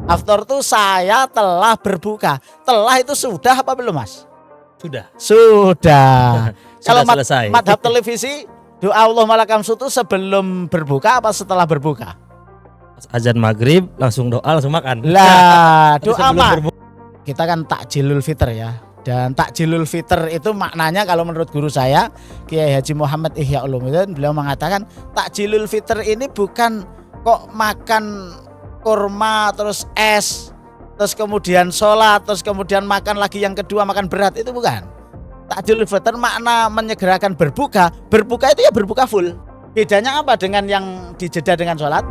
After itu saya telah berbuka. Telah itu sudah apa belum, Mas? Sudah. Sudah. Kalau selesai. madhab televisi doa Allahumma lakam sutu sebelum berbuka apa setelah berbuka? Azan maghrib langsung doa langsung makan. Lah, doa Sebelum mah. berbuka. Kita kan takjilul fitr ya. Dan takjilul fitr itu maknanya kalau menurut guru saya Kiai Haji Muhammad Ihya Ulumuddin, beliau mengatakan takjilul fitr ini bukan kok makan kurma terus es terus kemudian sholat terus kemudian makan lagi yang kedua makan berat, itu bukan. Takjilul fitr makna menyegerakan berbuka. Berbuka itu ya berbuka full. Bedanya apa dengan yang dijeda dengan sholat?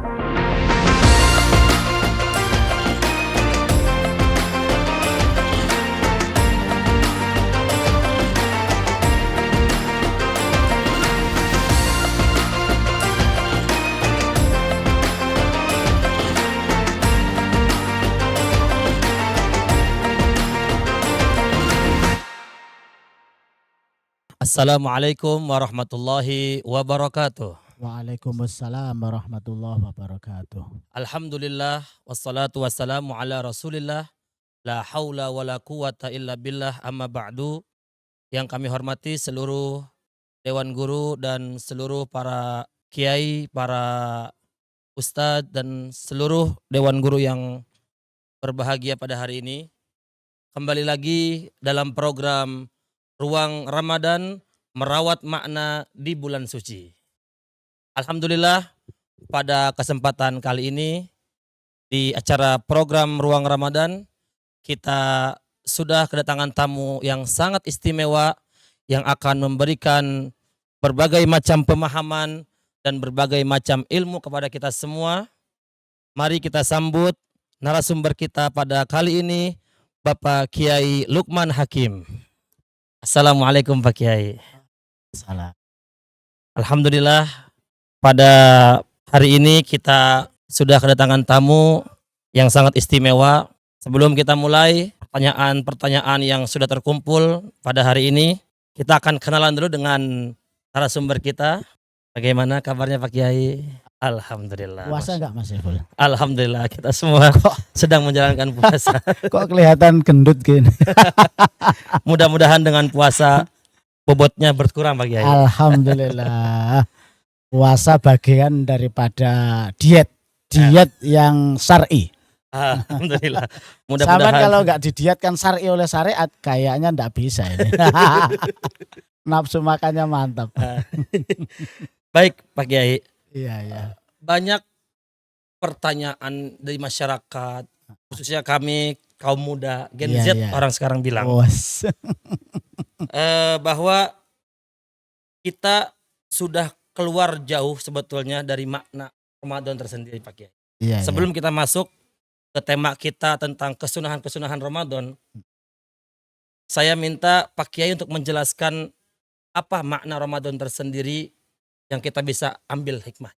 Assalamualaikum warahmatullahi wabarakatuh. Waalaikumsalam warahmatullahi wabarakatuh. Alhamdulillah wassalatu wassalamu ala Rasulillah. La haula wala quwata illa billah, amma ba'du. Yang kami hormati seluruh dewan guru dan seluruh para kiai, para ustadz dan seluruh dewan guru yang berbahagia pada hari ini. Kembali lagi dalam program Ruang Ramadan, merawat makna di bulan suci. Alhamdulillah pada kesempatan kali ini di acara program Ruang Ramadan kita sudah kedatangan tamu yang sangat istimewa yang akan memberikan berbagai macam pemahaman dan berbagai macam ilmu kepada kita semua. Mari kita sambut narasumber kita pada kali ini, Bapak Kiai Lukman Hakim. Assalamualaikum Pak Kiai. Salam. Alhamdulillah pada hari ini kita sudah kedatangan tamu yang sangat istimewa. Sebelum kita mulai pertanyaan-pertanyaan yang sudah terkumpul pada hari ini, kita akan kenalan dulu dengan narasumber kita. Bagaimana kabarnya Pak Kiai? Alhamdulillah. Puasa enggak Mas Eful? Alhamdulillah kita semua sedang menjalankan puasa. Kok kelihatan gendut gini? Mudah-mudahan dengan puasa bobotnya berkurang Pak Kiai. Alhamdulillah. Puasa bagian daripada diet yang syar'i. Alhamdulillah. Sama Mudah-mudahan kalau nggak didietkan syar'i oleh syariat kayaknya nggak bisa ini. Nafsu makannya mantap. Baik Pak Kiai. Iya. Banyak pertanyaan dari masyarakat, khususnya kami kaum muda, Gen Z orang sekarang bilang bahwa kita sudah keluar jauh sebetulnya dari makna Ramadan tersendiri Pak Kiai. Sebelum kita masuk ke tema kita tentang kesunahan-kesunahan Ramadan, saya minta Pak Kiai untuk menjelaskan apa makna Ramadan tersendiri yang kita bisa ambil hikmah.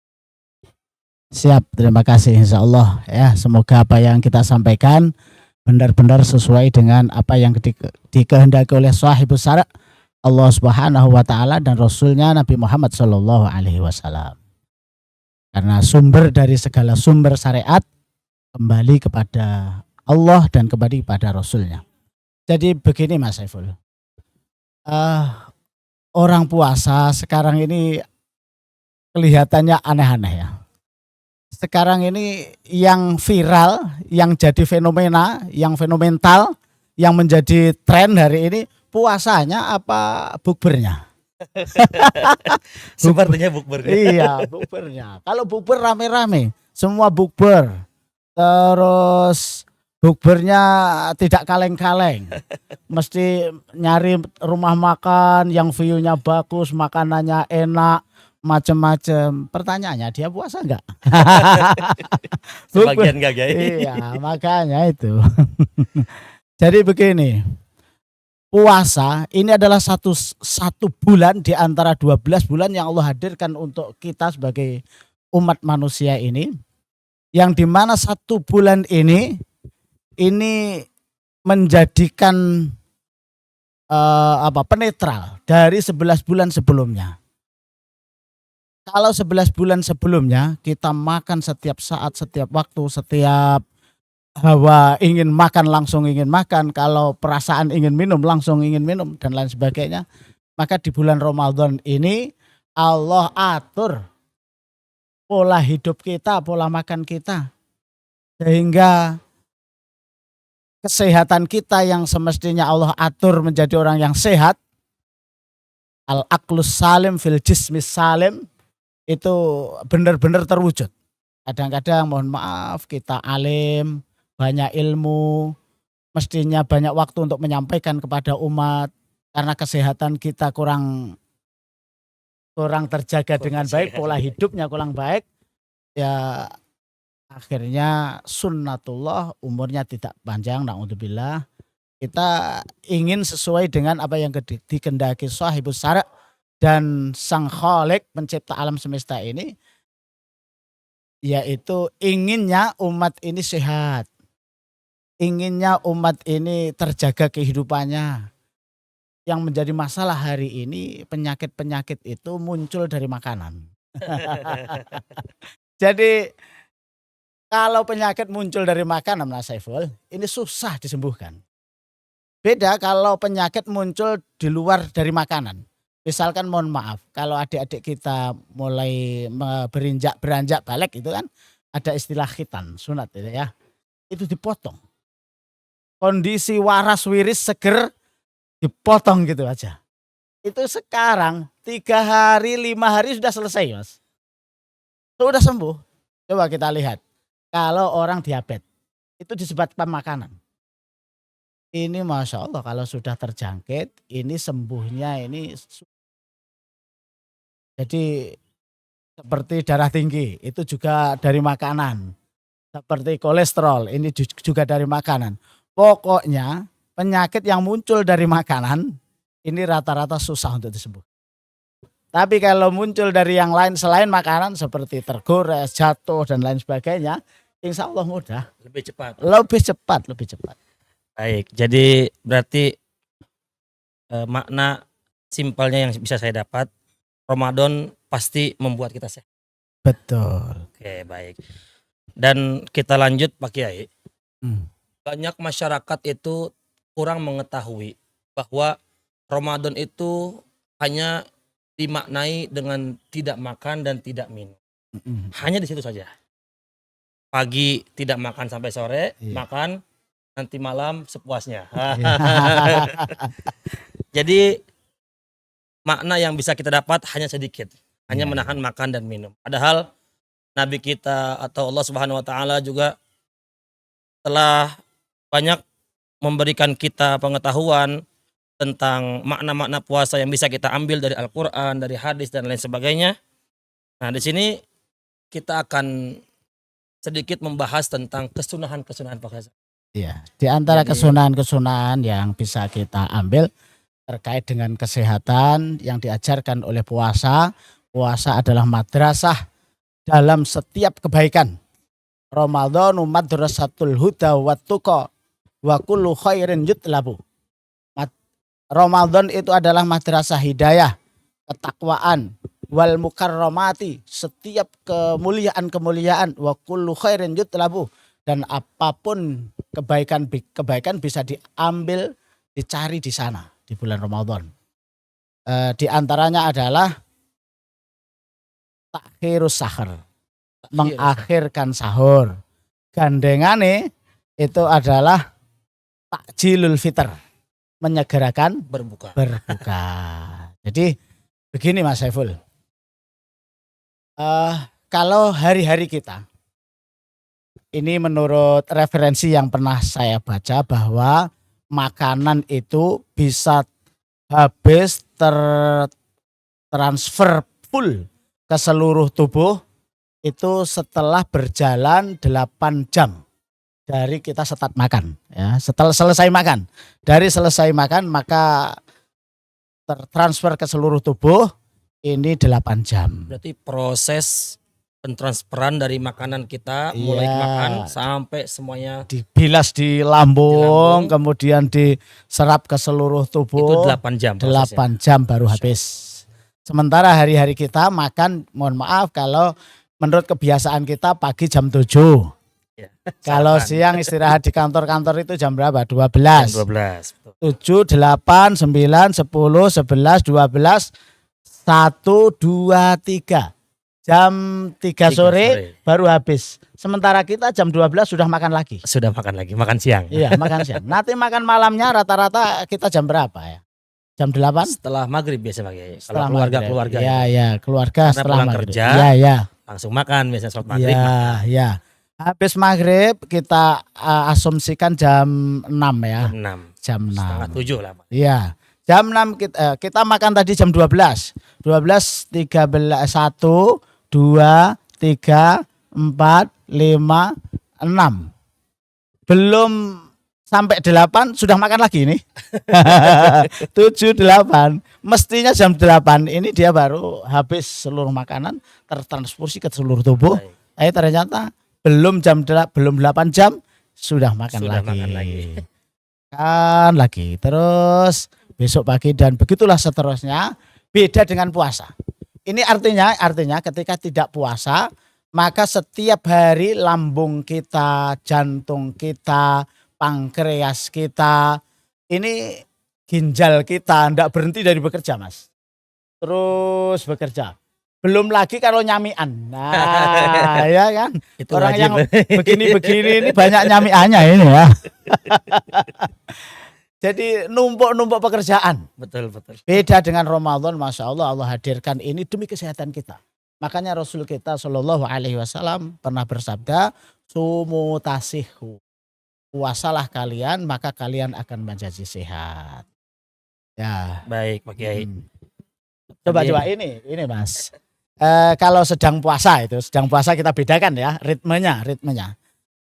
Siap, terima kasih insyaallah ya. Semoga apa yang kita sampaikan benar-benar sesuai dengan apa yang dikehendaki oleh sahibus syara' Allah Subhanahu wa taala dan Rasulnya Nabi Muhammad sallallahu alaihi wasallam. Karena sumber dari segala sumber syariat kembali kepada Allah dan kembali kepada Rasulnya. Jadi begini Mas Saiful. Orang puasa sekarang ini kelihatannya aneh-aneh ya. Sekarang ini yang viral, yang jadi fenomena, yang fenomenal, yang menjadi tren hari ini puasanya apa bukbernya? Sepertinya bukbernya. Iya, bukbernya. Kalau bukber rame-rame, semua bukber. Terus bukbernya tidak kaleng-kaleng. Mesti nyari rumah makan yang view-nya bagus, makanannya enak, macam-macam. Pertanyaannya dia puasa enggak? Sebagian enggak, Kiai. Iya, makanya itu. Jadi begini. Puasa ini adalah satu bulan di antara 12 bulan yang Allah hadirkan untuk kita sebagai umat manusia ini, yang dimana satu bulan ini menjadikan penetral dari 11 bulan sebelumnya. Kalau 11 bulan sebelumnya kita makan setiap saat, setiap waktu, setiap hawa ingin makan langsung ingin makan, kalau perasaan ingin minum langsung ingin minum dan lain sebagainya. Maka di bulan Ramadan ini Allah atur pola hidup kita, pola makan kita, sehingga kesehatan kita yang semestinya Allah atur menjadi orang yang sehat, al-aqlus salim fil jismis salim, itu benar-benar terwujud. Kadang-kadang mohon maaf kita alim, banyak ilmu, mestinya banyak waktu untuk menyampaikan kepada umat, karena kesehatan kita kurang terjaga dengan baik, pola hidupnya kurang baik, ya akhirnya sunnatullah umurnya tidak panjang, naudzubillah. Kita ingin sesuai dengan apa yang dikehendaki sahibus syara' dan sang khalik pencipta alam semesta ini, yaitu inginnya umat ini sehat, inginnya umat ini terjaga kehidupannya. Yang menjadi masalah hari ini, penyakit-penyakit itu muncul dari makanan. Jadi kalau penyakit muncul dari makanan, Mas Saiful, ini susah disembuhkan. Beda kalau penyakit muncul di luar dari makanan. Misalkan mohon maaf, kalau adik-adik kita mulai beranjak balik itu kan ada istilah khitan, sunat itu ya. Itu dipotong. Kondisi waras wiris seger dipotong gitu aja. Itu sekarang 3 hari 5 hari sudah selesai, Mas. Sudah sembuh. Coba kita lihat. Kalau orang diabetes itu disebabkan makanan. Ini Masya Allah kalau sudah terjangkit, ini sembuhnya ini. Jadi seperti darah tinggi itu juga dari makanan. Seperti kolesterol ini juga dari makanan. Pokoknya penyakit yang muncul dari makanan ini rata-rata susah untuk disembuh. Tapi kalau muncul dari yang lain selain makanan seperti tergores, jatuh dan lain sebagainya, insya Allah mudah. Lebih cepat. Lebih cepat. Baik, jadi berarti makna simpelnya yang bisa saya dapat, Ramadan pasti membuat kita sehat. Betul. Oke, baik. Dan kita lanjut Pak Kiai. Banyak masyarakat itu kurang mengetahui bahwa Ramadan itu hanya dimaknai dengan tidak makan dan tidak minum. Hanya di situ saja. Pagi tidak makan sampai sore, makan nanti malam sepuasnya. Jadi makna yang bisa kita dapat hanya sedikit, hanya menahan makan dan minum. Padahal Nabi kita atau Allah Subhanahu wa taala juga telah banyak memberikan kita pengetahuan tentang makna-makna puasa yang bisa kita ambil dari Al-Qur'an, dari hadis dan lain sebagainya. Nah, di sini kita akan sedikit membahas tentang kesunahan-kesunahan puasa. Iya, di antara kesunahan-kesunahan yang bisa kita ambil terkait dengan kesehatan yang diajarkan oleh puasa. Puasa adalah madrasah dalam setiap kebaikan. Ramadan madrasatul huda wat tuqa wa kullu khairin yutlabu. Ramadan itu adalah madrasah hidayah, ketakwaan, wal mukarramati, setiap kemuliaan wa kullu khairin yutlabu, dan apapun kebaikan bisa diambil, dicari di sana di bulan Ramadan. Di antaranya adalah takhirus sahur, mengakhirkan sahur. Gandengane itu adalah takjilul fitr, menyegerakan berbuka. Jadi begini Mas Saiful, kalau hari-hari kita ini menurut referensi yang pernah saya baca bahwa makanan itu bisa habis transfer full ke seluruh tubuh itu setelah berjalan 8 jam dari kita start makan, ya. Setelah selesai makan, dari selesai makan maka tertransfer ke seluruh tubuh ini 8 jam. Berarti proses pentransferan dari makanan kita mulai makan sampai semuanya dibilas di lambung, kemudian diserap ke seluruh tubuh. Itu 8 jam. 8 jam baru habis. Sementara hari-hari kita makan, mohon maaf kalau menurut kebiasaan kita pagi jam 7. Ya. Kalau Sarapan. siang istirahat di kantor-kantor itu jam berapa? Jam 12. 12. Betul. 7, 8, 9, 10, 11, 12, 1, 2, 3. Jam 3 3 sore sore. baru habis. Sementara kita jam 12 sudah makan lagi. Sudah makan lagi, makan siang. Iya, makan siang. Nanti makan malamnya rata-rata kita jam berapa ya? Jam 8? Setelah maghrib biasa Pak Kiai. Kalau Setelah keluarga-keluarga maghrib. Iya, itu. iya, keluarga Karena setelah pulang maghrib. kerja, Iya, iya. langsung makan biasanya sholat maghrib. Iya, Makan. iya. Habis maghrib kita asumsikan jam 6 ya. Jam 6. Jam 6. Setengah 7 lah Pak. Iya. Jam 6 kita makan tadi jam 12. 12, 13, 1, 2, 3, 4, 5, 6. Belum sampai 8 sudah makan lagi ini. 7, 8. Mestinya jam 8 ini dia baru habis seluruh makanan tertransfusi ke seluruh tubuh. Baik. Ternyata belum 8 jam sudah makan Sudah lagi. makan lagi. Kan lagi. Terus besok pagi dan begitulah seterusnya. Beda dengan puasa. Ini artinya ketika tidak puasa, maka setiap hari lambung kita, jantung kita, pankreas kita, ini ginjal kita ndak berhenti dari bekerja, Mas. Terus bekerja. Belum lagi kalau nyamian. Nah, ya kan? Itu Orang wajib. yang begini-begini ini banyak nyamiannya ini ya. Jadi numpuk-numpuk pekerjaan. Betul. Beda dengan Ramadan, Masya Allah, Allah hadirkan ini demi kesehatan kita. Makanya Rasul kita Shallallahu Alaihi Wasallam pernah bersabda, sumu tasihu, puasalah kalian maka kalian akan menjadi sehat. Ya. Baik Pak Kiai. Coba ini Mas. Kalau sedang puasa kita bedakan ya ritmenya.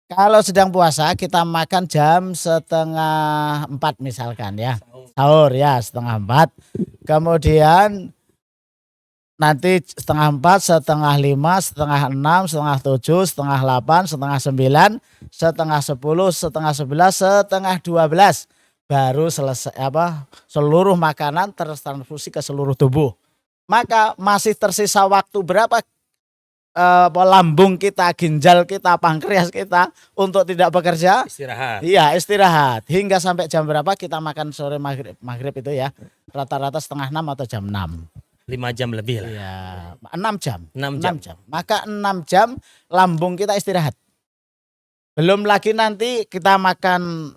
Kalau sedang puasa kita makan jam 3:30 misalkan ya. Sahur ya 3:30. Kemudian nanti 3:30, 4:30, 5:30, 6:30, 7, 7:30, 8, 9:30, 10, 10:30, 11:30 baru selesai seluruh makanan tertransfusi ke seluruh tubuh. Maka masih tersisa waktu berapa lambung kita, ginjal kita, pankreas kita untuk tidak bekerja? Istirahat. Iya, istirahat. Hingga sampai jam berapa kita makan sore maghrib itu ya. Rata-rata 5:30 atau jam 6. 5 jam lebih lah. Iya, 6 jam. 6 jam. Maka 6 jam lambung kita istirahat. Belum lagi nanti kita makan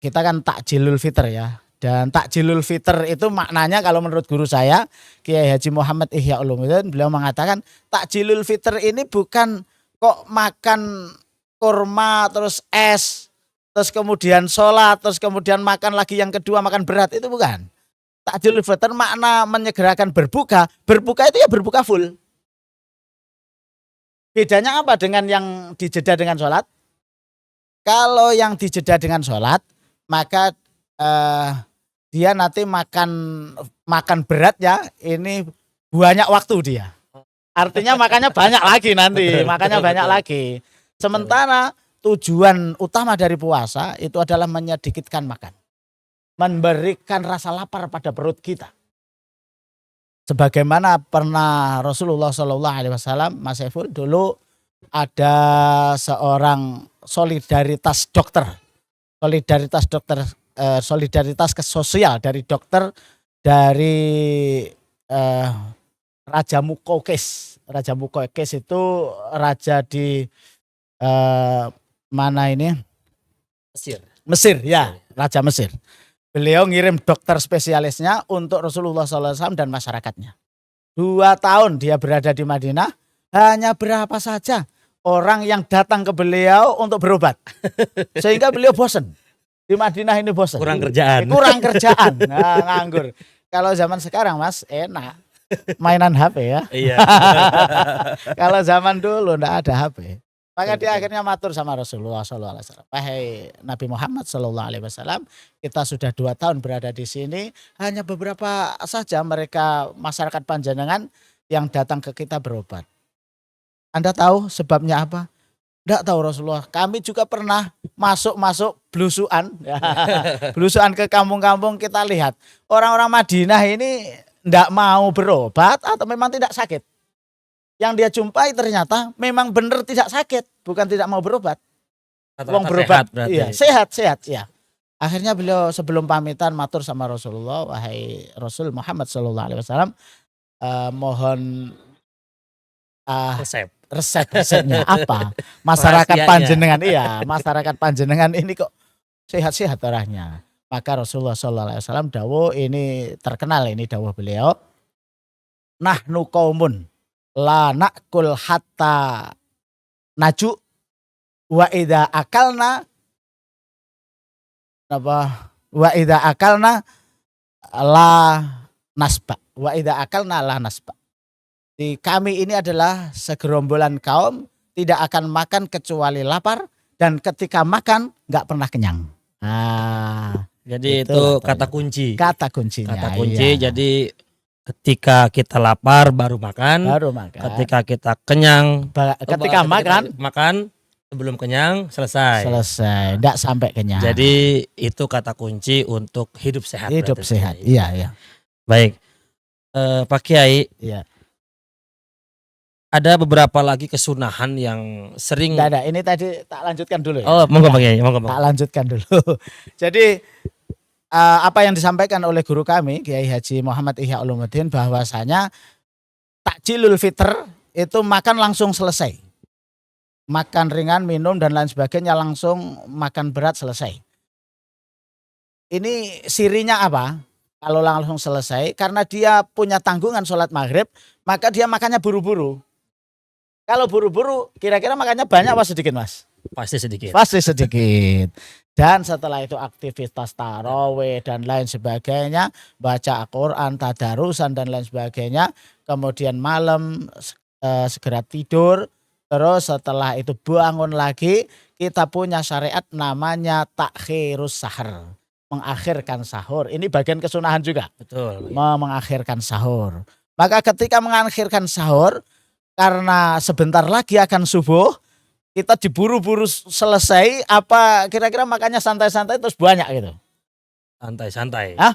kita kan takjilul fitr ya. Dan takjilul fitr itu maknanya kalau menurut guru saya Kiai Haji Muhammad Ihya Ulumuddin, beliau mengatakan takjilul fitr ini bukan kok makan kurma terus es terus kemudian sholat terus kemudian makan lagi yang kedua makan berat, itu bukan. Takjilul fitr makna menyegerakan berbuka itu ya berbuka full. Bedanya apa dengan yang dijeda dengan sholat? Kalau yang dijeda dengan sholat maka dia nanti makan berat ya, ini banyak waktu dia. Artinya makannya banyak lagi nanti, makannya banyak lagi. Sementara tujuan utama dari puasa itu adalah menyedikitkan makan. Memberikan rasa lapar pada perut kita. Sebagaimana pernah Rasulullah SAW, Mas Saiful, dulu ada seorang solidaritas sosial dari dokter dari Raja Mukawqis. Raja Mukawqis itu raja di mana ini? Mesir ya, Raja Mesir. Beliau ngirim dokter spesialisnya untuk Rasulullah SAW dan masyarakatnya. 2 tahun dia berada di Madinah, hanya berapa saja orang yang datang ke beliau untuk berobat. Sehingga beliau bosan. Di Madinah ini bosan. Kurang kerjaan. Nah, nganggur. Kalau zaman sekarang Mas enak. Mainan HP ya. Iya. Kalau zaman dulu enggak ada HP. Maka dia akhirnya matur sama Rasulullah SAW. Wahai Nabi Muhammad SAW, kita sudah 2 tahun berada di sini. Hanya beberapa saja mereka masyarakat panjenengan yang datang ke kita berobat. Anda tahu sebabnya apa? Enggak tahu Rasulullah. Kami juga pernah masuk blusuan. Blusuan ke kampung-kampung, kita lihat. Orang-orang Madinah ini enggak mau berobat atau memang tidak sakit. Yang dia jumpai ternyata memang benar tidak sakit, bukan tidak mau berobat. Wong Rata-rata berobat, sehat berarti. iya, sehat, ya. Akhirnya beliau sebelum pamitan matur sama Rasulullah, wahai Rasul Muhammad sallallahu alaihi wasallam, mohon Resep. resepnya apa? Masyarakat Rahasianya. panjenengan, iya, masyarakat panjenengan ini kok sehat-sehat orangnya. Maka Rasulullah sallallahu alaihi wasallam dawuh, ini terkenal ini dawuh beliau, nahnu qaumun la nakul hatta naju wa idza akalna apa wa idza akalna la nasba wa idza akalna la nasba. Di kami ini adalah segerombolan kaum tidak akan makan kecuali lapar dan ketika makan nggak pernah kenyang. Nah, Jadi itu itu katanya. kata kunci. Kata kuncinya. Kata kunci. Iya. Jadi ketika kita lapar baru makan. Baru makan. Ketika kita kenyang. Ketika makan Makan sebelum kenyang selesai. selesai, enggak sampai kenyang. Jadi itu kata kunci untuk hidup sehat. hidup berarti, sehat. Kiai. Iya, iya. Baik. Pak Kiai, Iya. ada beberapa lagi kesunahan yang sering. Enggak ada. Ini tadi tak lanjutkan dulu ya. Oh, monggo Pak Kiai, monggo. Tak lanjutkan dulu. Jadi apa yang disampaikan oleh guru kami Kiai Haji Muhammad Ihya Ulumuddin bahwasanya takjilul fitr itu makan langsung selesai. Makan ringan, minum dan lain sebagainya langsung makan berat selesai. Ini sirinya apa? Kalau langsung selesai karena dia punya tanggungan sholat maghrib, maka dia makannya buru-buru. Kalau buru-buru kira-kira makannya banyak apa sedikit, Mas? Pasti sedikit. Pasti sedikit. Dan setelah itu aktivitas tarawih dan lain sebagainya, baca Al-Quran, tadarusan dan lain sebagainya. Kemudian malam segera tidur. Terus setelah itu bangun lagi, kita punya syariat namanya takhirus sahur. Mengakhirkan sahur. Ini bagian kesunahan juga. Betul. Mengakhirkan sahur. Maka ketika mengakhirkan sahur, karena sebentar lagi akan subuh, kita diburu-buru selesai, apa kira-kira makannya santai-santai terus banyak gitu? Santai-santai. Hah?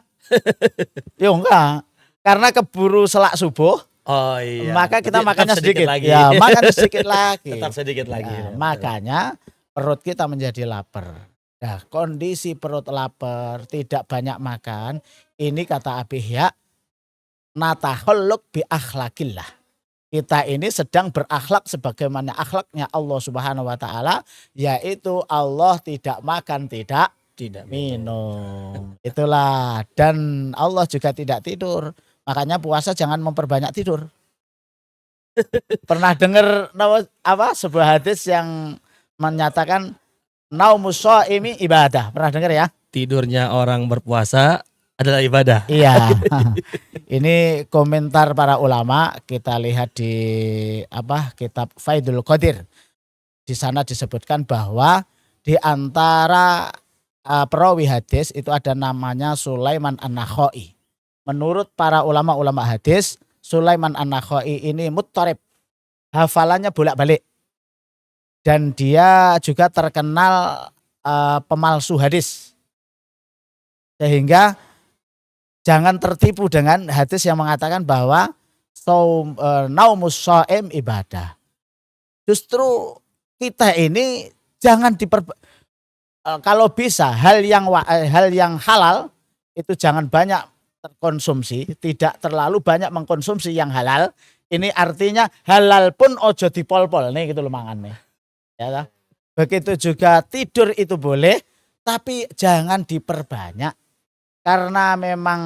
Ya enggak. Karena keburu selak subuh, Oh iya. maka kita Berarti makannya tetap sedikit. lagi. Ya, makan sedikit lagi. Tetap sedikit lagi. Ya, Betul. makanya perut kita menjadi lapar. Nah, kondisi perut lapar, tidak banyak makan, ini kata Abi Ihya, natahalluk bi akhlakillah. Kita ini sedang berakhlak sebagaimana akhlaknya Allah Subhanahu wa taala, yaitu Allah tidak makan, tidak minum. Itulah, dan Allah juga tidak tidur. Makanya puasa jangan memperbanyak tidur. Pernah dengar apa sebuah hadis yang menyatakan naumus shaimi ibadah. Pernah dengar ya? Tidurnya orang berpuasa adalah ibadah. Iya. Ini komentar para ulama, kita lihat di kitab Faidul Qadir. Di sana disebutkan bahwa di antara perawi hadis itu ada namanya Sulaiman An-Nakhai. Menurut para ulama-ulama hadis, Sulaiman An-Nakhai ini muttarib. Hafalannya bolak-balik. Dan dia juga terkenal pemalsu hadis. Sehingga jangan tertipu dengan hadis yang mengatakan bahwa naumus shaim ibadah. Justru kita ini jangan kalau bisa hal yang halal itu jangan banyak terkonsumsi, tidak terlalu banyak mengkonsumsi yang halal. Ini artinya halal pun ojo dipol-pol nih gitu loh mangan nih. Ya, begitu juga tidur itu boleh, tapi jangan diperbanyak. Karena memang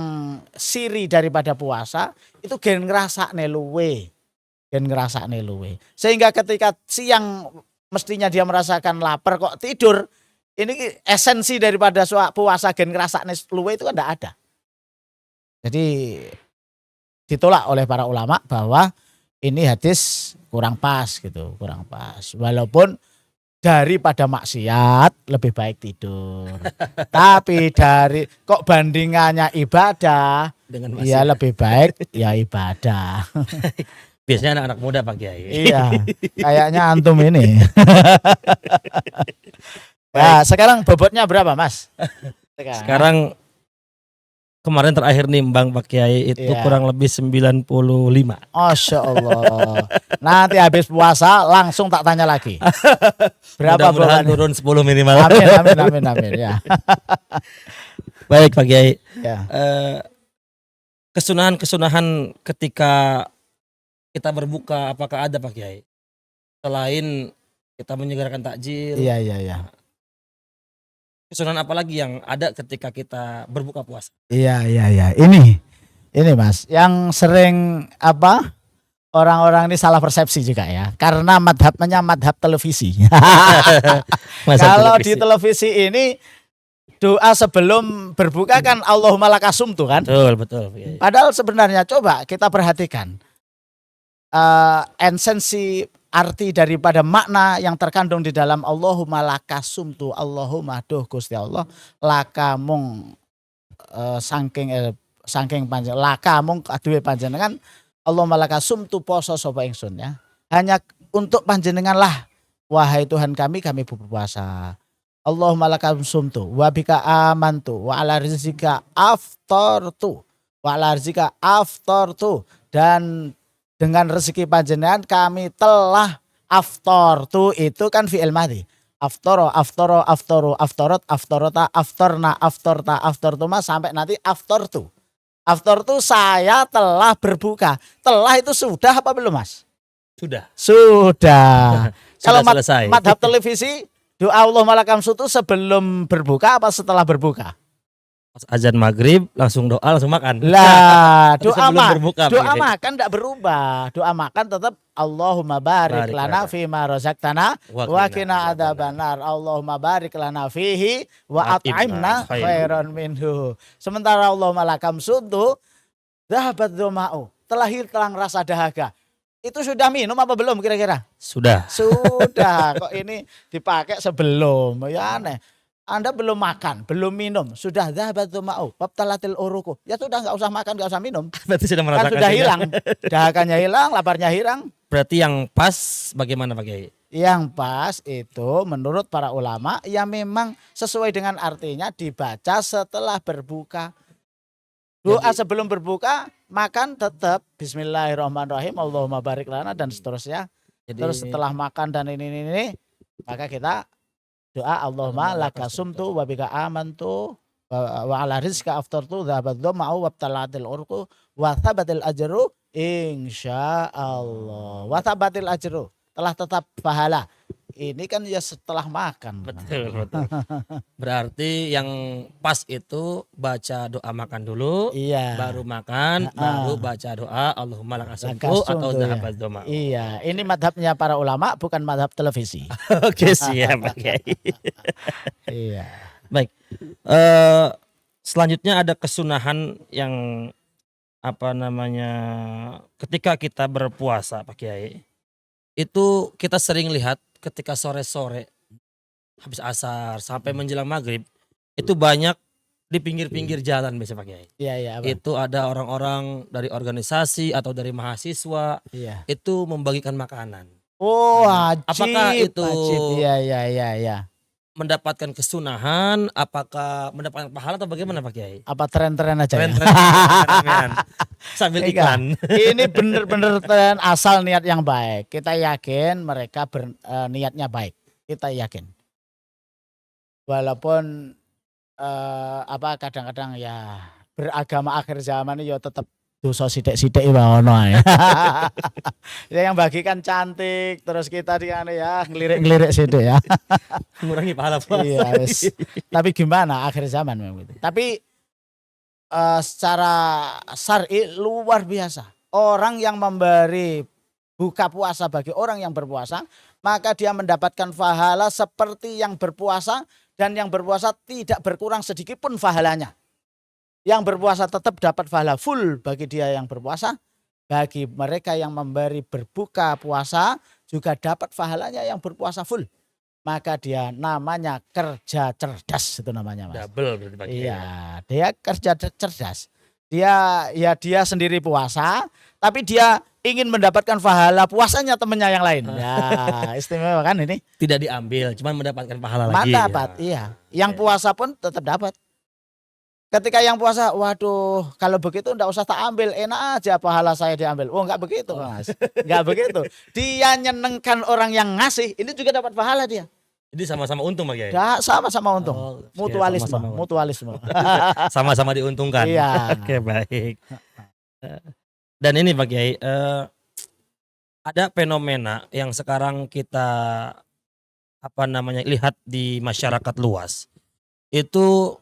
siri daripada puasa itu gen ngrasakne luwe. Sehingga ketika siang mestinya dia merasakan lapar kok tidur, ini esensi daripada puasa gen ngrasakne luwe itu kan tidak ada. Jadi ditolak oleh para ulama bahwa ini hadis kurang pas gitu, kurang pas. Walaupun daripada maksiat lebih baik tidur. Tapi kok bandingannya ibadah, Dengan ya lebih baik ya ibadah. Biasanya anak-anak muda Pak Kiai. Iya, kayaknya antum ini. Nah, sekarang bobotnya berapa, Mas? Sekarang kemarin terakhir nimbang Pak Kiai itu Iya. kurang lebih 95. Masya Allah. Nanti habis puasa langsung tak tanya lagi. Berapa Mudah-mudahan bebannya? turun 10 minimal. Amin ya. Baik Pak Kiai. Ya. Kesunahan-kesunahan ketika kita berbuka apakah ada Pak Kiai? Selain kita menyegerakan takjil, Iya. kesunahan apa lagi yang ada ketika kita berbuka puasa? Iya. Ini Mas, yang sering orang-orang ini salah persepsi juga ya. Karena madhabnya madhab televisi. Masa Kalau di televisi? televisi ini doa sebelum berbuka kan Allahumma lakasum tuh kan. Betul Pak Kiai. Padahal sebenarnya coba kita perhatikan esensi arti daripada makna yang terkandung di dalam Allahumma lakasum tuh, Allahumma duh Gusti Allah lakamung saking panjang lakamung aduwe panjenengan Allahumma lakasum tu poso sapa ingsun ya. Hanya untuk panjenengan lah wahai Tuhan kami berpuasa. Allahumma lakasum tu wa bika amantu wa ala rizqika aftartu wa ala rizqika aftartu dan dengan rezeki panjenengan kami telah aftartu itu kan fi'il madhi. Aftarot, aftarota, aftarna, aftarta, aftartuma sampai nanti aftartu. Aftartu saya telah berbuka. Telah itu sudah apa belum Mas? Sudah. Kalau Selesai. madhab televisi doa Allah malakam sutu sebelum berbuka apa setelah berbuka? Pas azan maghrib langsung doa langsung makan. Lah Itu doa sebelum berbuka, Pak doa Kiai. makan tidak berubah. Doa makan tetap Allahumma barik Barik lana lana. fima razaqtana wa qina adzabannar. Allahumma barik lana fihi wa at'imna khairan minhu. Sementara Allahumma lakam sutu dhahabat dhoma'u. Telah hilang rasa dahaga. Itu sudah minum apa belum kira-kira? Sudah. Sudah. Kok ini dipakai sebelum? Ya aneh. Anda belum makan, belum minum, sudah dhahabat dhoma'u, wabtalatil uruku. Ya sudah nggak usah makan, nggak usah minum. Berarti sudah Kan merasakan. sudah hilang. Dahakanya hilang, laparnya hilang. Berarti yang pas bagaimana Pak Kiai? Yang pas itu menurut para ulama yang memang sesuai dengan artinya dibaca setelah berbuka. Doa sebelum berbuka, makan tetap bismillahirrahmanirrahim, Allahumma barik lana dan seterusnya. Terus setelah makan dan ini maka kita doa Allahumma lakasumtu wa bika amantu wa ala rizqika aftartu dhahabat dhama'u wabtalatil urqu wa thabatil ajru insyaallah. Wa thabatil ajru telah tetap pahala. Ini kan ya setelah makan. Betul. Berarti yang pas itu baca doa makan dulu, Iya. baru makan, baru baca doa Allahumma lakasumtu atau Lakasumtu, dhahabat dhoma'u. Iya, ini madhabnya para ulama bukan madhab televisi. Oke, siap Pak Kiai. Iya. Baik. Selanjutnya ada kesunahan yang ketika kita berpuasa Pak Kiai. Itu kita sering lihat ketika sore-sore habis asar sampai menjelang maghrib itu banyak di pinggir-pinggir jalan biasa Pak Kiai. Iya. Itu ada orang-orang dari organisasi atau dari mahasiswa Iya. itu membagikan makanan. Oh, wajib. Apakah itu wajib. Iya. mendapatkan kesunahan, apakah mendapatkan pahala atau bagaimana Pak Kiai? Apa tren-tren aja ya? Tren-tren sambil Enggak. iklan. Ini bener-bener tren asal niat yang baik. Kita yakin mereka niatnya baik. Kita yakin. Walaupun kadang-kadang ya beragama akhir zaman ya tetap dosa sithik-sithik wae ono ae. Ya yang bagikan cantik terus kita ya ngelirik-ngelirik sithik ya. Mengurangi pahala puasa. Iya, wis. Tapi gimana akhir zaman memang gitu. Tapi secara syar'i luar biasa. Orang yang memberi buka puasa bagi orang yang berpuasa, maka dia mendapatkan pahala seperti yang berpuasa dan yang berpuasa tidak berkurang sedikit pun pahalanya. Yang berpuasa tetap dapat pahala full bagi dia yang berpuasa. Bagi mereka yang memberi berbuka puasa juga dapat pahalanya yang berpuasa full. Maka dia namanya kerja cerdas itu namanya Mas. Double berarti Pak Kiai. Iya, dia kerja cerdas. Dia sendiri puasa, tapi dia ingin mendapatkan pahala puasanya temannya yang lain. Ya, istimewa kan ini. Tidak diambil, cuman mendapatkan pahala lagi. Dapat, iya. Yang puasa pun tetap dapat. ketika yang puasa, waduh kalau begitu enggak usah tak ambil, enak aja pahala saya diambil. Oh enggak begitu Mas, enggak begitu. Dia nyenengkan orang yang ngasih, ini juga dapat pahala dia. Jadi sama-sama untung Pak Kiai. Sama-sama untung. Oh, ya, Mutualisme, sama-sama untung. mutualisme. Sama-sama diuntungkan. Iya. Oke, baik. Dan ini Pak Kiai, ada fenomena yang sekarang kita lihat di masyarakat luas. Itu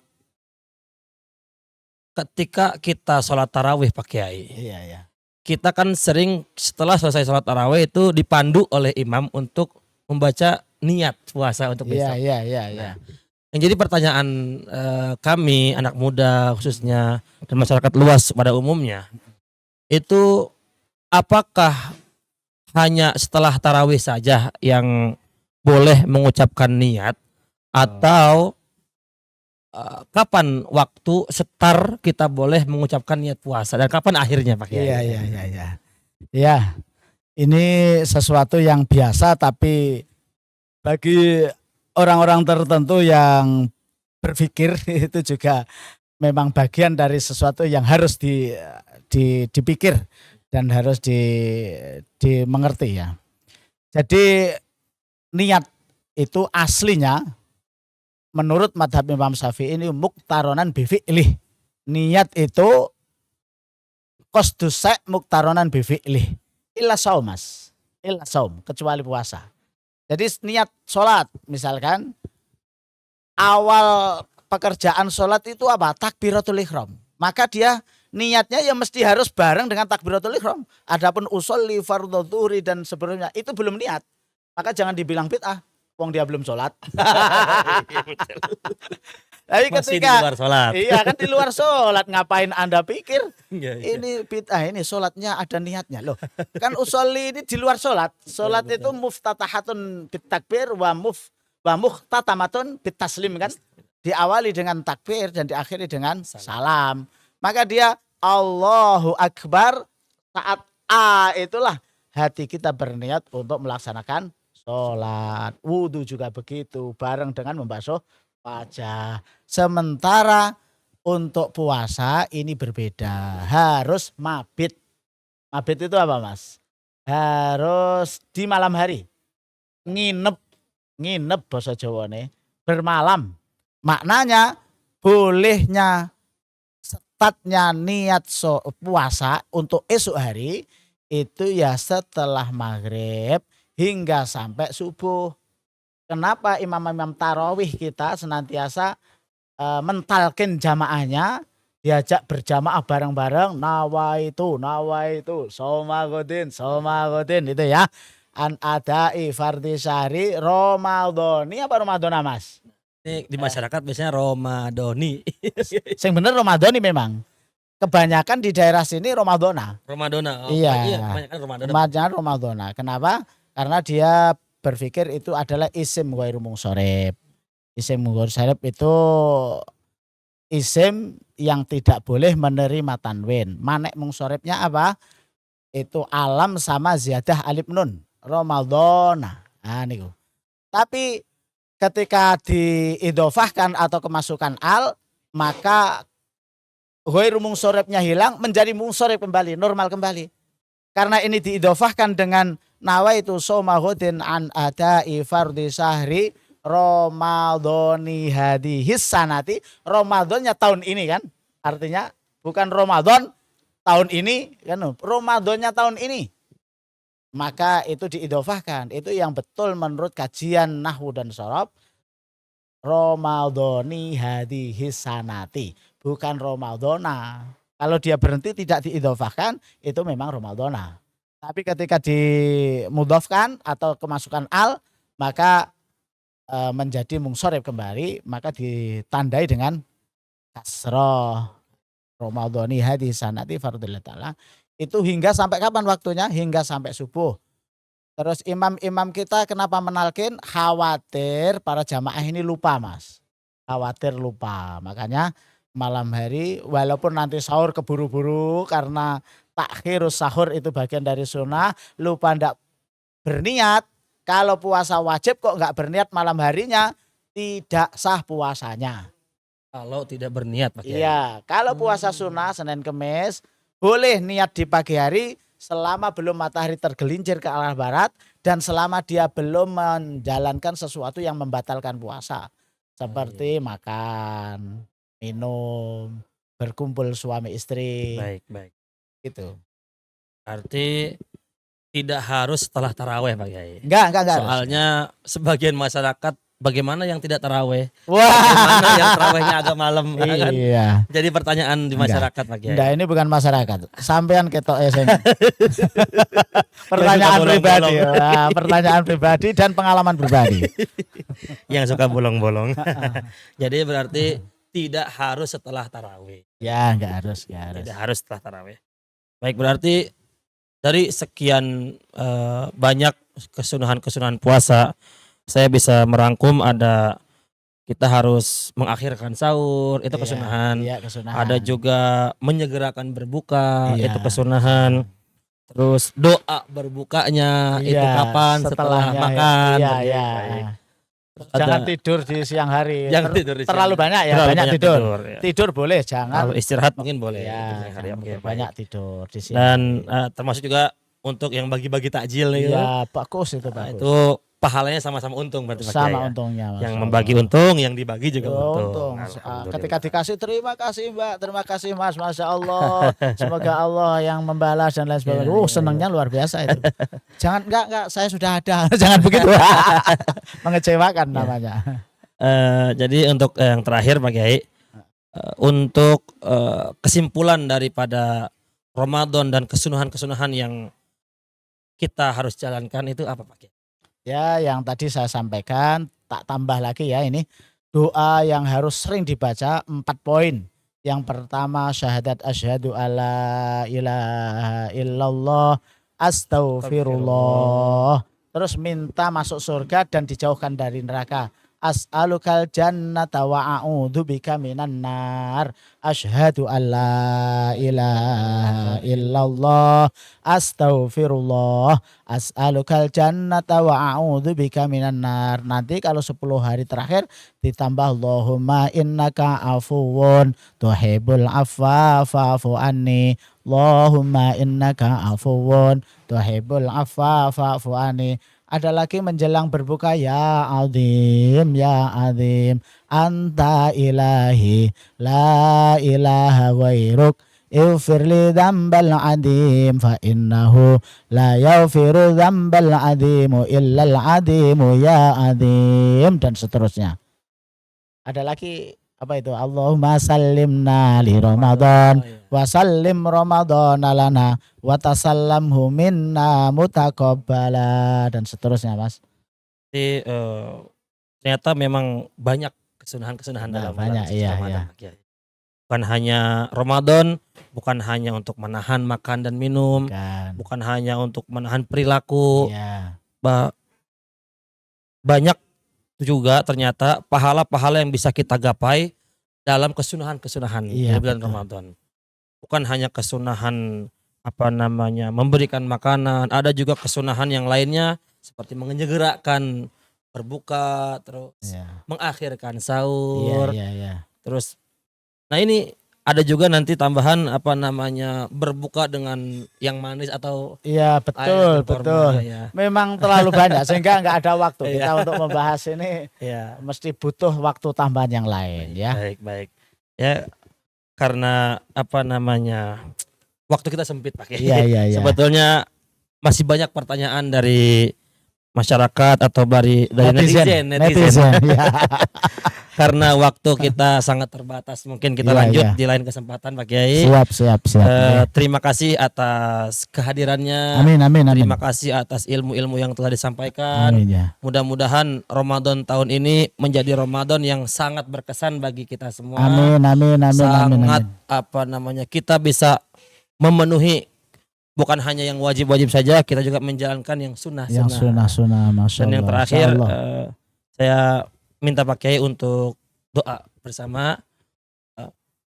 ketika kita sholat tarawih Pak Kiai. Iya. Kita kan sering setelah selesai sholat tarawih itu dipandu oleh imam untuk membaca niat puasa untuk besok. Iya. Yang jadi pertanyaan kami anak muda khususnya dan masyarakat luas pada umumnya, itu apakah hanya setelah tarawih saja yang boleh mengucapkan niat, atau kapan waktu setar kita boleh mengucapkan niat puasa dan kapan akhirnya Pak Kiai? Iya. Ya, ini sesuatu yang biasa, tapi bagi orang-orang tertentu yang berpikir itu juga memang bagian dari sesuatu yang harus dipikir dan harus dimengerti ya. Jadi niat itu aslinya menurut madhab Imam Syafi'i ini muktaronan bifi'lih. Niat itu qasdus muktaronan bifi'lih. Illa saum Mas. Illa saum, kecuali puasa. Jadi niat sholat misalkan awal pekerjaan sholat itu apa? Takbiratul ihram. Maka dia niatnya ya mesti harus bareng dengan takbiratul ihram. Adapun usolli fardhu dzuhri dan sebelumnya itu belum niat. Maka jangan dibilang bid'ah. Wong dia belum sholat. Tapi Masih di ketika luar sholat. iya kan di luar sholat, ngapain Anda pikir Iya. ini bid'ah, ini sholatnya ada niatnya loh. Kan usolli ini di luar sholat. Sholat itu muftatahatun bitakbir wa muhtatamatun bitaslim kan. Diawali dengan takbir dan diakhiri dengan salam. Maka dia Allahu Akbar, saat A itulah hati kita berniat untuk melaksanakan sholat. Wudhu juga begitu, bareng dengan membasuh wajah. Sementara untuk puasa ini berbeda, harus mabit. Mabit itu apa Mas? Harus di malam hari. Nginep basa Jawane, bermalam. Maknanya bolehnya startnya niat puasa untuk esok hari itu ya setelah maghrib hingga sampai subuh. Kenapa imam-imam tarawih kita senantiasa mentalkin jamaahnya, diajak berjamaah bareng-bareng, nawaitu somagodin itu ya, an adai fardhi syahri Ramadhani apa Ramadhana Mas? Ini di masyarakat biasanya Romadhoni. Sing bener Ramadhani memang. Kebanyakan di daerah sini Ramadhana. Ramadhana. Oh, Iya. kebanyakan Ramadhana. Kebanyakan Ramadhana. Kenapa? Karena dia berpikir itu adalah isim ghairu mungsorib. Isim ghairu mungsorib itu isim yang tidak boleh menerima tanwin. Manek mungsoribnya apa? Itu alam sama ziyadah alif nun. Ramadhana. Nah niku. Tapi ketika diidhofahkan atau kemasukan al, maka ghairu mungsoribnya hilang, menjadi mungsorib kembali, normal kembali. Karena ini diidhofahkan dengan nawaitu soma ghadin an adai fardhi syahri Ramadhani hadhis sanati. Ramadannya tahun ini kan. Artinya bukan Ramadan tahun ini kan, Ramadannya tahun ini. Maka itu diidhofahkan. Itu yang betul menurut kajian nahwu dan sharaf. Ramadhani hadhis sanati, bukan Ramadhana. Kalau dia berhenti tidak diidhofahkan itu memang Ramadhana. Tapi ketika dimudhofkan atau kemasukan al, maka menjadi mungsorib kembali, maka ditandai dengan kasroh. Ramadhani hadhis sanati fardhillah ta'ala. Itu hingga sampai kapan waktunya? Hingga sampai subuh. Terus imam-imam kita kenapa menalkin? Khawatir para jamaah ini lupa Mas. Khawatir lupa. Makanya malam hari walaupun nanti sahur keburu-buru karena takhirus sahur itu bagian dari sunnah. Lupa ndak berniat. Kalau puasa wajib kok nggak berniat malam harinya, tidak sah puasanya. Kalau tidak berniat Pak Kiai. Iya, kalau puasa sunnah Senin Kemis boleh niat di pagi hari selama belum matahari tergelincir ke arah barat dan selama dia belum menjalankan sesuatu yang membatalkan puasa. Seperti makan, minum, berkumpul suami istri, Baik. gitu. Arti tidak harus setelah taraweh Pak Kiai. Enggak harus. Soalnya sebagian masyarakat bagaimana yang tidak taraweh? Wah, Bagaimana yang tarawehnya agak malam kan? iya. Jadi pertanyaan di masyarakat Pak Kiai. Enggak, ini bukan masyarakat. Sampean ketok sing. Pertanyaan suka pribadi. bolong-bolong. Wah, pertanyaan pribadi dan pengalaman pribadi. Yang suka bolong-bolong. Jadi berarti tidak harus setelah taraweh. Ya, enggak harus. Tidak harus setelah taraweh. Baik, berarti dari sekian banyak kesunahan-kesunahan puasa, saya bisa merangkum ada kita harus mengakhirkan sahur, itu Iya, kesunahan. Iya, kesunahan. Ada juga menyegerakan berbuka, Iya. itu kesunahan. Terus doa berbukanya itu Iya, kapan? Setelah setelahnya, makan. Iya, Oke, iya. baik. Jangan Ada- tidur di siang hari. Jangan tidur di siang terlalu hari. banyak ya, Terlalu banyak tidur. ya. Tidur boleh, jangan. Kalau istirahat mungkin boleh. Ya, di siang hari. jangan Oke, baik. banyak tidur di siang. Dan hari. termasuk juga untuk yang bagi-bagi takjil nih, Iya, bagus itu Nah, bagus. itu pahalanya sama-sama untung berarti Pak Kiai Sama ya. untungnya. Yang Masya membagi Allah. untung, yang dibagi juga Untung. Alhamdulillah. Ketika dikasih terima kasih Mbak, terima kasih Mas, Masya Allah. Semoga Allah yang membalas dan lain sebagainya. Iya, iya, Senangnya luar biasa itu. Jangan enggak, saya sudah ada. Jangan begitu. Mengecewakan namanya. Jadi untuk yang terakhir Pak Kiai, untuk kesimpulan daripada Ramadan dan kesunahan-kesunahan yang kita harus jalankan itu apa Pak Kiai? Ya, yang tadi saya sampaikan, tak tambah lagi ya ini doa yang harus sering dibaca 4 poin. Yang pertama syahadat asyhadu alla ilaha illallah astaghfirullah. Terus minta masuk surga dan dijauhkan dari neraka. As'alukal jannata wa a'udzubika minan nar. Asyhadu alla ilaha illallah astaghfirullah. As'alukal jannata wa a'udzubika minan nar. Nanti kalau 10 hari terakhir ditambah Allahumma innaka afuwun tuhibbul afwa fa'fu anni. Allahumma innaka afuwun tuhibbul afwa fa'fu anni. Ada lagi menjelang berbuka, ya azim anta ilahi la ilaha ghairuk ighfir li dzambal adim fa innahu la yaghfiru dzambal adimu illal adimu ya adim, dan seterusnya. Ada lagi apa itu? Allahumma sallimna li Ramadan wa sallim Ramadan lana wa tasallamhu minna mutaqabbala, dan seterusnya Mas. Jadi ternyata memang banyak kesunahan-kesunahan dalam banyak, bulan suci iya, Ramadan, iya. Pak Kiai. Bukan hanya Ramadan, bukan hanya untuk menahan makan dan minum, Kan. bukan hanya untuk menahan perilaku, Iya. banyak juga ternyata pahala-pahala yang bisa kita gapai dalam kesunahan-kesunahan Iya, di bulan betul. Ramadan. Bukan hanya kesunahan memberikan makanan, ada juga kesunahan yang lainnya seperti menyegerakan berbuka, terus Iya. mengakhirkan sahur, Iya. terus nah ini ada juga nanti tambahan berbuka dengan yang manis atau Iya, air betul, kurma, betul. ya. Memang terlalu banyak sehingga nggak ada waktu kita Iya. untuk membahas ini. Ya. Mesti butuh waktu tambahan yang lain ya. Baik. Ya, karena waktu kita sempit Pak Kiai. Iya. Sebetulnya masih banyak pertanyaan dari masyarakat atau dari netizen. Ya. Karena waktu kita sangat terbatas, mungkin kita Iya, lanjut iya. di lain kesempatan Pak Kiai. Siap. Terima kasih atas kehadirannya. Amin. Terima kasih atas ilmu-ilmu yang telah disampaikan. Amin ya. Mudah-mudahan Ramadan tahun ini menjadi Ramadan yang sangat berkesan bagi kita semua. Amin. Sangat kita bisa memenuhi bukan hanya yang wajib-wajib saja, kita juga menjalankan yang sunnah. Yang sunnah, masya Dan yang Allah. terakhir Insya Allah. saya minta Pak Kiai untuk doa bersama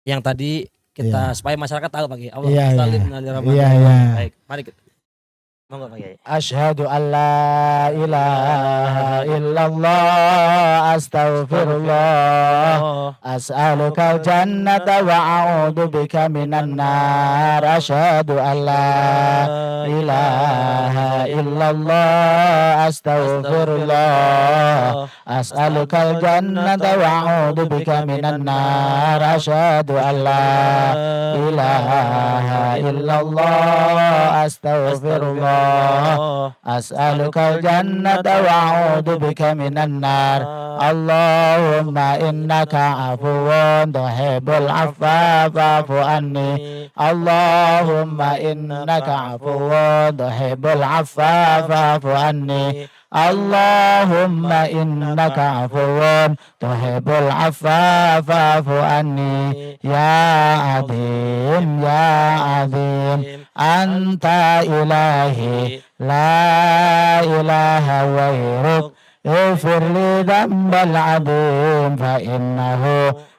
yang tadi kita supaya masyarakat tahu Pak Kiai. Allah Iya. salim dari Ramadan. Iya. Baik, mari kita Monggo Pak Kiai. Asyhadu an la ilaha illallah astaghfirullah as'aluka jannata wa a'udzu bika minan nar. Asyhadu an la ilaha illallah astaghfirullah as'aluka jannata wa a'udzu bika minan nar. Asyhadu an la ilaha illallah astaghfirullah as'alukal jannata wa a'udzu bika minan nar. Allahumma innaka afuwun tuhibbul afwa fa'fu anni. Allahumma innaka afuwun tuhibbul afwa fa'fu anni. Allahumma innaka afuwun tuhibbul afwa fa'fu anni. Ya azim ya azim anta ilahi la ilaha ghairuk اغفر لي ذنب العظيم فإنه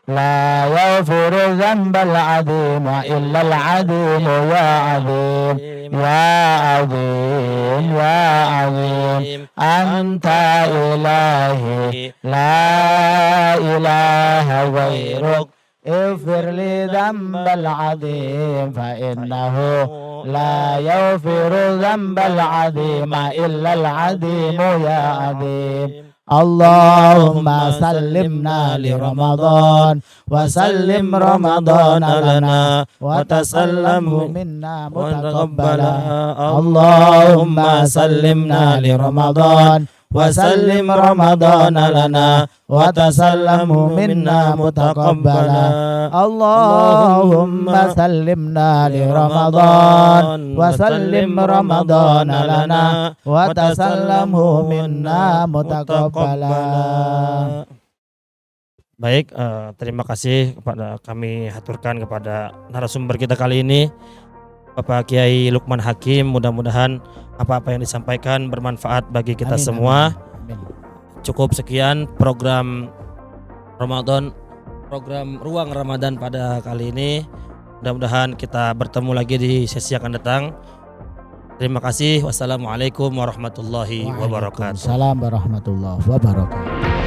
لا يغفر ذنب العظيم إلا العظيم يا عظيم يا عظيم يا عظيم أنت إلهي لا إله غيرك اغفر لي ذنب العظيم فإنه لا يغفر ذنب العظيم إلا العظيم يا عظيم. اللهم سلمنا لرمضان وسلم رمضان لنا وتسلمه منا متقبلا. اللهم سلمنا لرمضان وسلم رمضان لنا وتسلمه منا متقبلا. اللهم سلمنا لرمضان وسلم رمضان لنا وتسلمه منا متقبلا. Baik, terima kasih kepada kami haturkan kepada narasumber kita kali ini Bapak Kiai Lukman Hakim. Mudah-mudahan apa-apa yang disampaikan bermanfaat bagi kita semua. Amin. Cukup sekian program Ruang Ramadan pada kali ini. Mudah-mudahan kita bertemu lagi di sesi yang akan datang. Terima kasih. Wassalamualaikum warahmatullahi wabarakatuh. Waalaikumsalam warahmatullahi wabarakatuh.